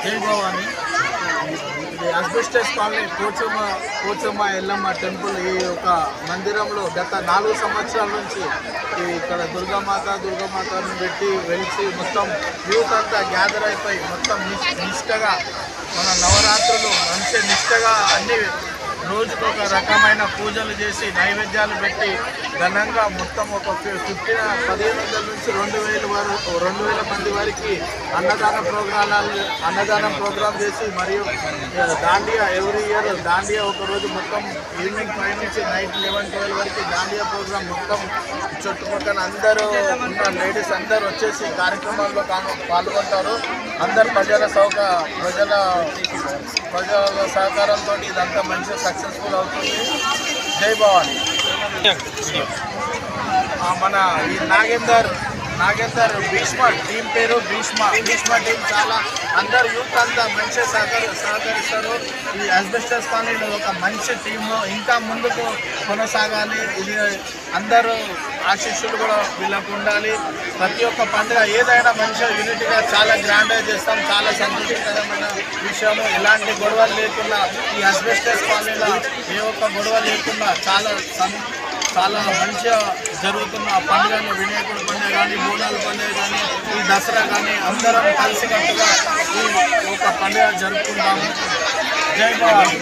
జై భవాని. ఇది asbestos colony Pochamma Yellamma temple. ఈ యొక్క మందిరంలో గత 4 సంవత్సరాల నుంచి ఇక్కడ దుర్గామాతను పెట్టి వెలిసి మొత్తం యూత్ అంతా గ్యాదర్ అయిపోయి మొత్తం నిష్టగా మన నవరాత్రులు మంచి నిష్టగా అన్ని రోజుకొక రకమైన పూజలు చేసి నైవేద్యాలు పెట్టి ఘనంగా మొత్తం ఒక 1500 నుంచి 2000 మంది వరకు అన్నదానం ప్రోగ్రాం చేసి మరియు దాండియా ఎవ్రీ ఇయర్ దాండియా ఒకరోజు మొత్తం ఈవినింగ్ 5 నుంచి నైట్ 11-12 వరకు దాండియా ప్రోగ్రాం మొత్తం చుట్టుపక్కల అందరూ ఉన్న లేడీస్ అందరూ వచ్చేసి కార్యక్రమాల్లో పాల్గొంటారు. అందరు ప్రజల సహకారంతో ఇదంతా మంచిగా సక్సెస్ఫుల్ అవుతుంది. జై భవాని. మన ఈ నాగేందర్ భీష్మ టీం పేరు భీష్మ టీం చాలా అందరు యూత్ అంతా మంచిగా సహకరిస్తారు. ఈ ఆస్బెస్టస్ కాలనీలో ఒక మంచి టీము ఇంకా ముందుకు కొనసాగాలి. ఇది అందరూ ఆశీస్సులు కూడా వీళ్ళకు ఉండాలి. ప్రతి ఒక్క పండుగ ఏదైనా మంచిగా యూనిట్గా చాలా గ్రాండ్గా చేస్తాం. చాలా సంతోషకరమైన విషయము. ఎలాంటి గొడవలు లేకుండా ఈ ఆస్బెస్టస్ కాలనీలో ఏ ఒక్క గొడవ లేకుండా చాలా మంచిగా జరుగుతున్న పండుగలు వినాయకుడి పండుగ కానీ, బోనాల పండుగ కానీ, ఈ దసరా కానీ అందరం కలిసికట్టుగా ఈ ఒక పండుగ జరుపుకుంటాము. జై భవాని.